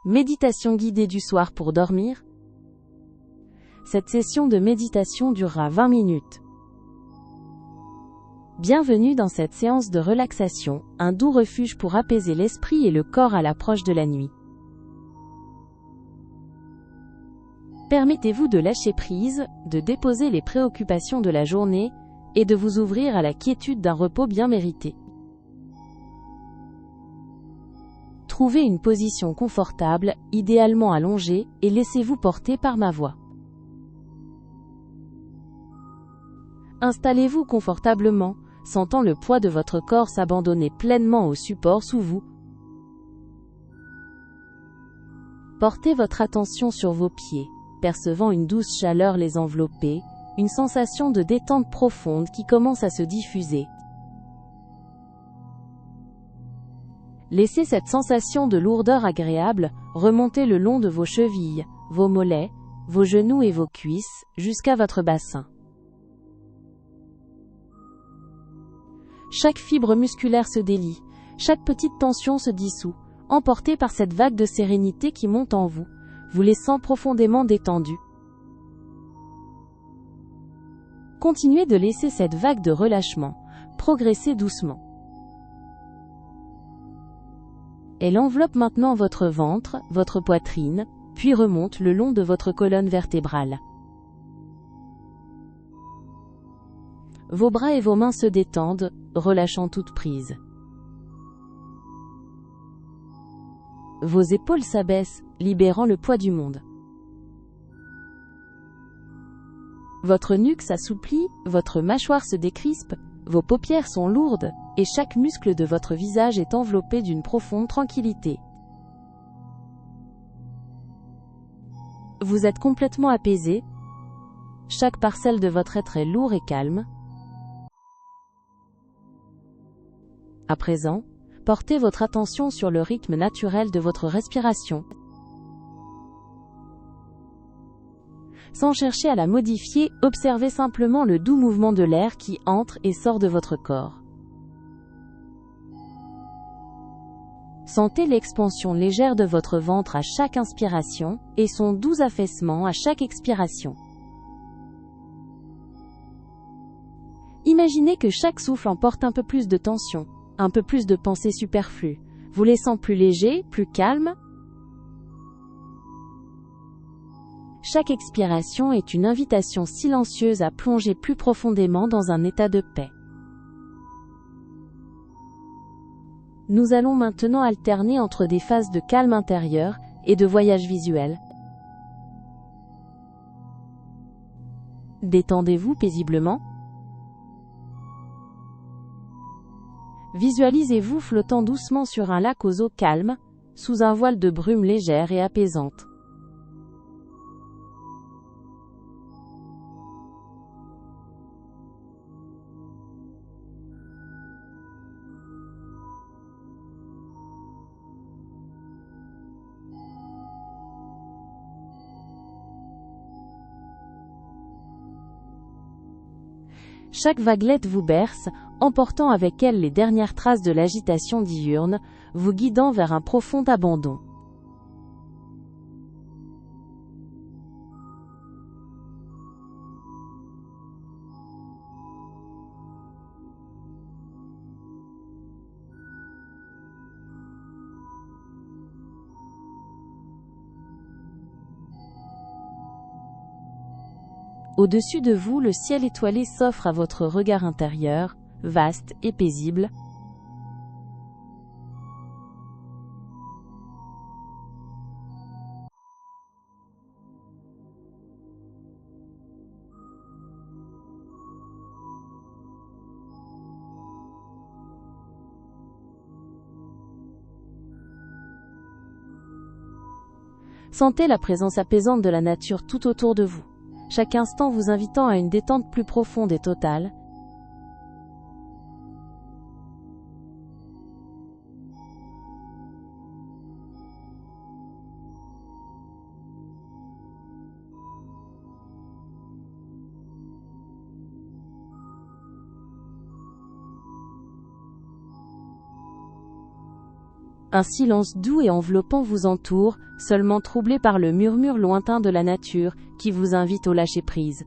Méditation guidée du soir pour dormir. Cette session de méditation durera 20 minutes. Bienvenue dans cette séance de relaxation, un doux refuge pour apaiser l'esprit et le corps à l'approche de la nuit. Permettez-vous de lâcher prise, de déposer les préoccupations de la journée, et de vous ouvrir à la quiétude d'un repos bien mérité. Trouvez une position confortable, idéalement allongée, et laissez-vous porter par ma voix. Installez-vous confortablement, sentant le poids de votre corps s'abandonner pleinement au support sous vous. Portez votre attention sur vos pieds, percevant une douce chaleur les envelopper, une sensation de détente profonde qui commence à se diffuser. Laissez cette sensation de lourdeur agréable remonter le long de vos chevilles, vos mollets, vos genoux et vos cuisses, jusqu'à votre bassin. Chaque fibre musculaire se délie, chaque petite tension se dissout, emportée par cette vague de sérénité qui monte en vous, vous laissant profondément détendu. Continuez de laisser cette vague de relâchement progresser doucement. Elle enveloppe maintenant votre ventre, votre poitrine, puis remonte le long de votre colonne vertébrale. Vos bras et vos mains se détendent, relâchant toute prise. Vos épaules s'abaissent, libérant le poids du monde. Votre nuque s'assouplit, votre mâchoire se décrispe, vos paupières sont lourdes, et chaque muscle de votre visage est enveloppé d'une profonde tranquillité. Vous êtes complètement apaisé. Chaque parcelle de votre être est lourd et calme. À présent, portez votre attention sur le rythme naturel de votre respiration. Sans chercher à la modifier, observez simplement le doux mouvement de l'air qui entre et sort de votre corps. Sentez l'expansion légère de votre ventre à chaque inspiration, et son doux affaissement à chaque expiration. Imaginez que chaque souffle emporte un peu plus de tension, un peu plus de pensées superflues, vous laissant plus léger, plus calme. Chaque expiration est une invitation silencieuse à plonger plus profondément dans un état de paix. Nous allons maintenant alterner entre des phases de calme intérieur et de voyage visuel. Détendez-vous paisiblement. Visualisez-vous flottant doucement sur un lac aux eaux calmes, sous un voile de brume légère et apaisante. Chaque vaguelette vous berce, emportant avec elle les dernières traces de l'agitation diurne, vous guidant vers un profond abandon. Au-dessus de vous, le ciel étoilé s'offre à votre regard intérieur, vaste et paisible. Sentez la présence apaisante de la nature tout autour de vous, chaque instant vous invitant à une détente plus profonde et totale. Un silence doux et enveloppant vous entoure, seulement troublé par le murmure lointain de la nature, qui vous invite au lâcher-prise.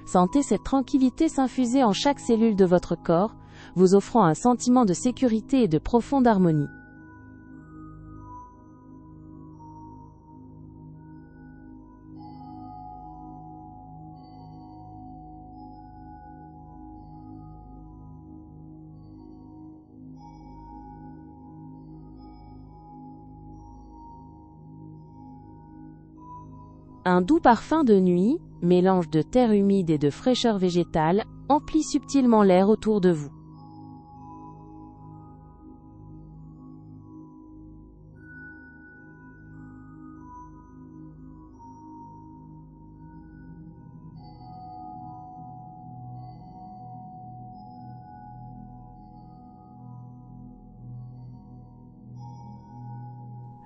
Sentez cette tranquillité s'infuser en chaque cellule de votre corps, vous offrant un sentiment de sécurité et de profonde harmonie. Un doux parfum de nuit, mélange de terre humide et de fraîcheur végétale, emplit subtilement l'air autour de vous.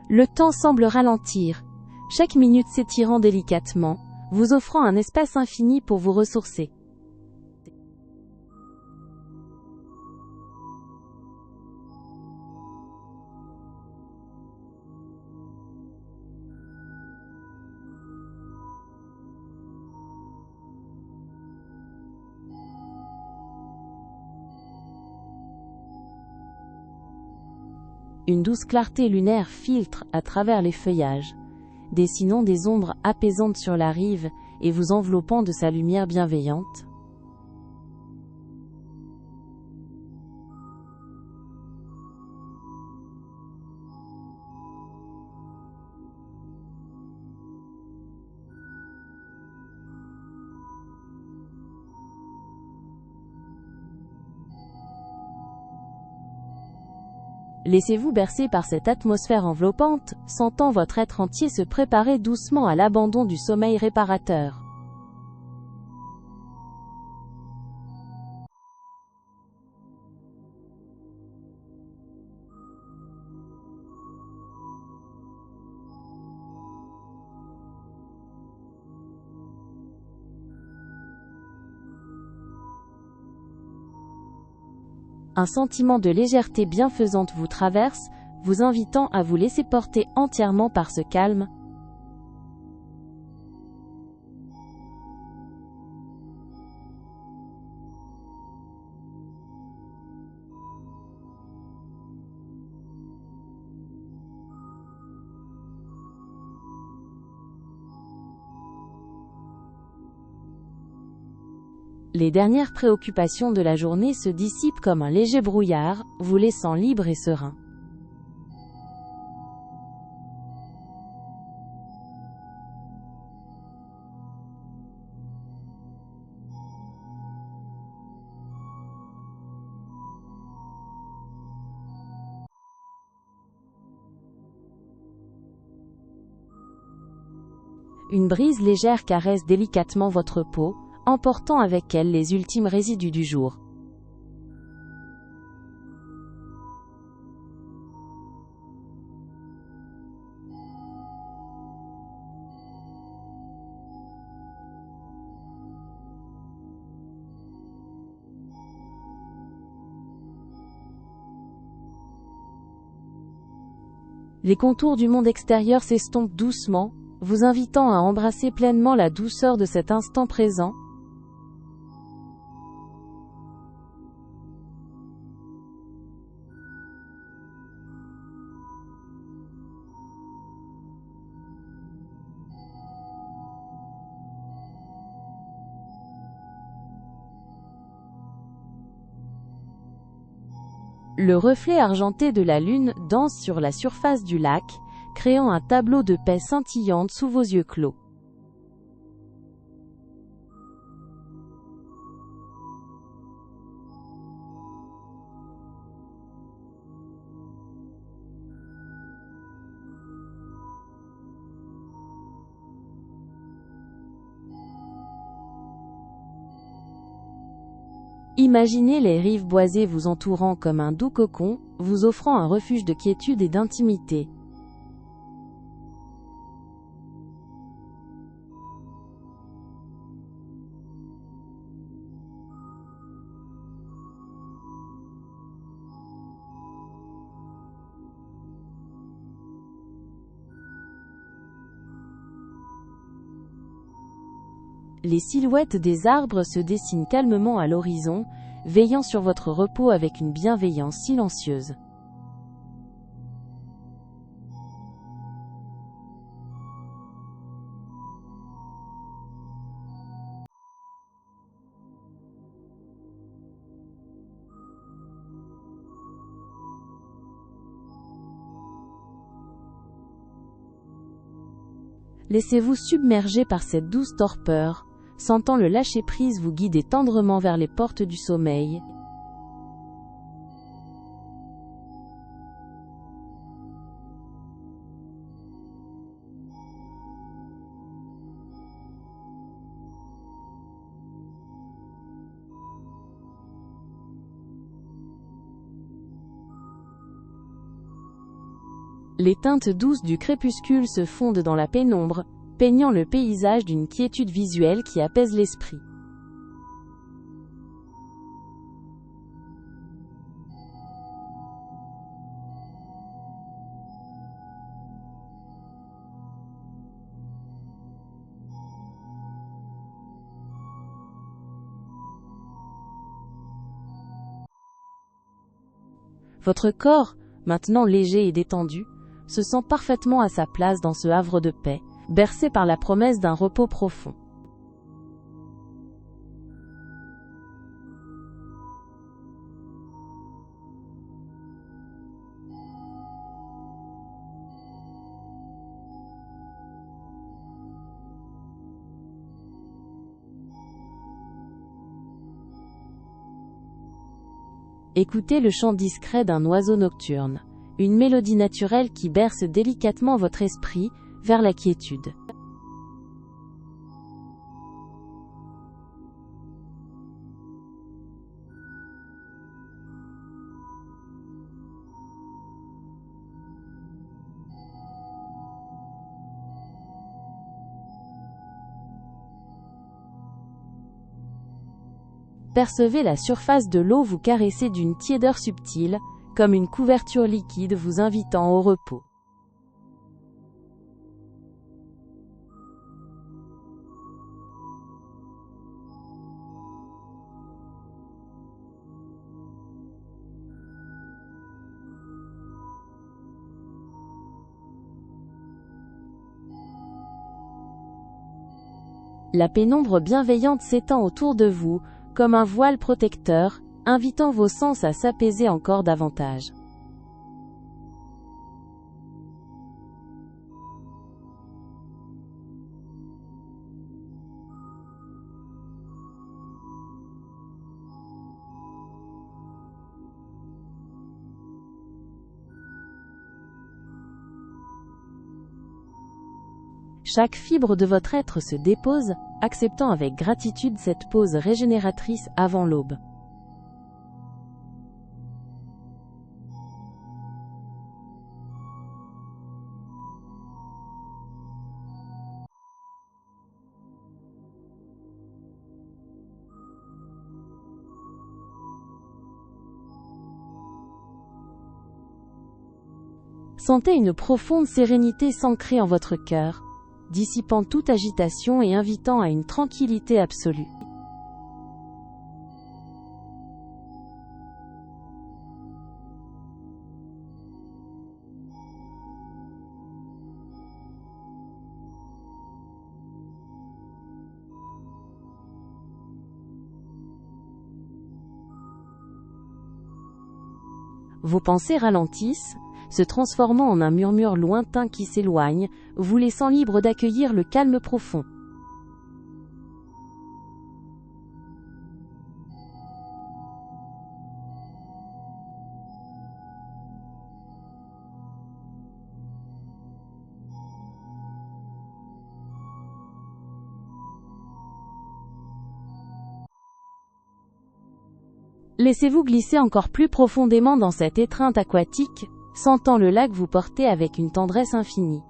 Le temps semble ralentir, chaque minute s'étirant délicatement, vous offrant un espace infini pour vous ressourcer. Une douce clarté lunaire filtre à travers les feuillages, dessinant des ombres apaisantes sur la rive et vous enveloppant de sa lumière bienveillante. Laissez-vous bercer par cette atmosphère enveloppante, sentant votre être entier se préparer doucement à l'abandon du sommeil réparateur. Un sentiment de légèreté bienfaisante vous traverse, vous invitant à vous laisser porter entièrement par ce calme. Les dernières préoccupations de la journée se dissipent comme un léger brouillard, vous laissant libre et serein. Une brise légère caresse délicatement votre peau, emportant avec elle les ultimes résidus du jour. Les contours du monde extérieur s'estompent doucement, vous invitant à embrasser pleinement la douceur de cet instant présent. Le reflet argenté de la lune danse sur la surface du lac, créant un tableau de paix scintillante sous vos yeux clos. Imaginez les rives boisées vous entourant comme un doux cocon, vous offrant un refuge de quiétude et d'intimité. Les silhouettes des arbres se dessinent calmement à l'horizon, veillant sur votre repos avec une bienveillance silencieuse. Laissez-vous submerger par cette douce torpeur, sentant le lâcher-prise vous guider tendrement vers les portes du sommeil. Les teintes douces du crépuscule se fondent dans la pénombre, peignant le paysage d'une quiétude visuelle qui apaise l'esprit. Votre corps, maintenant léger et détendu, se sent parfaitement à sa place dans ce havre de paix, bercé par la promesse d'un repos profond. Écoutez le chant discret d'un oiseau nocturne, une mélodie naturelle qui berce délicatement votre esprit vers la quiétude. Percevez la surface de l'eau vous caresser d'une tiédeur subtile, comme une couverture liquide vous invitant au repos. La pénombre bienveillante s'étend autour de vous, comme un voile protecteur, invitant vos sens à s'apaiser encore davantage. Chaque fibre de votre être se dépose, acceptant avec gratitude cette pause régénératrice avant l'aube. Sentez une profonde sérénité s'ancrer en votre cœur, dissipant toute agitation et invitant à une tranquillité absolue. Vos pensées ralentissent, se transformant en un murmure lointain qui s'éloigne, vous laissant libre d'accueillir le calme profond. Laissez-vous glisser encore plus profondément dans cette étreinte aquatique, sentant le lac vous porter avec une tendresse infinie.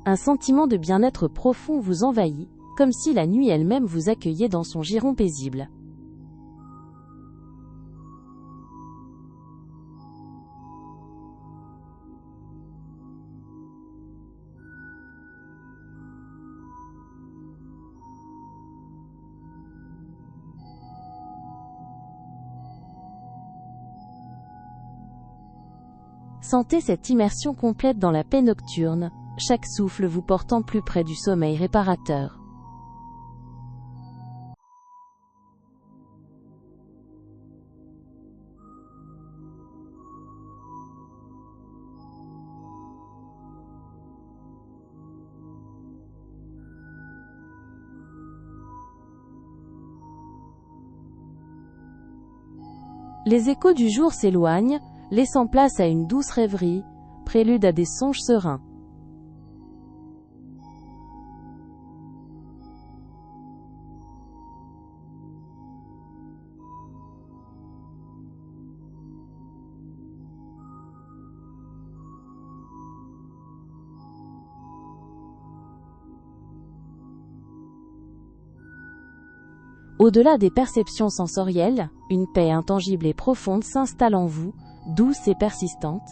Un sentiment de bien-être profond vous envahit, comme si la nuit elle-même vous accueillait dans son giron paisible. Sentez cette immersion complète dans la paix nocturne, chaque souffle vous portant plus près du sommeil réparateur. Les échos du jour s'éloignent, laissant place à une douce rêverie, prélude à des songes sereins. Au-delà des perceptions sensorielles, une paix intangible et profonde s'installe en vous, douce et persistante.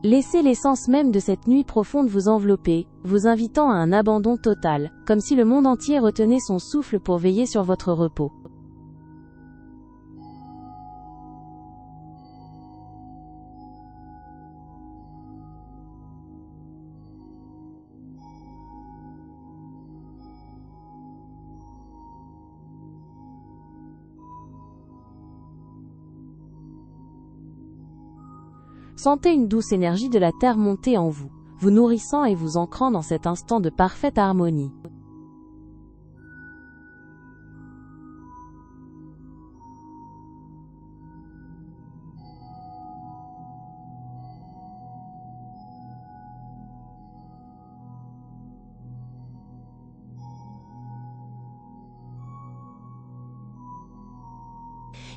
Laissez l'essence même de cette nuit profonde vous envelopper, vous invitant à un abandon total, comme si le monde entier retenait son souffle pour veiller sur votre repos. Sentez une douce énergie de la terre monter en vous, vous nourrissant et vous ancrant dans cet instant de parfaite harmonie.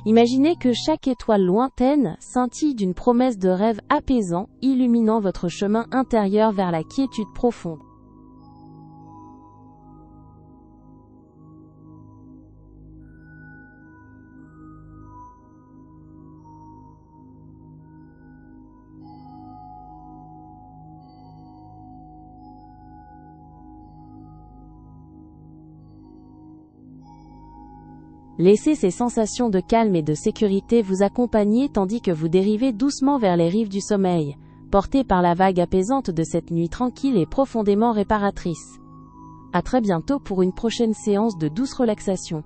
Imaginez que chaque étoile lointaine scintille d'une promesse de rêve apaisant, illuminant votre chemin intérieur vers la quiétude profonde. Laissez ces sensations de calme et de sécurité vous accompagner tandis que vous dérivez doucement vers les rives du sommeil, portés par la vague apaisante de cette nuit tranquille et profondément réparatrice. À très bientôt pour une prochaine séance de douce relaxation.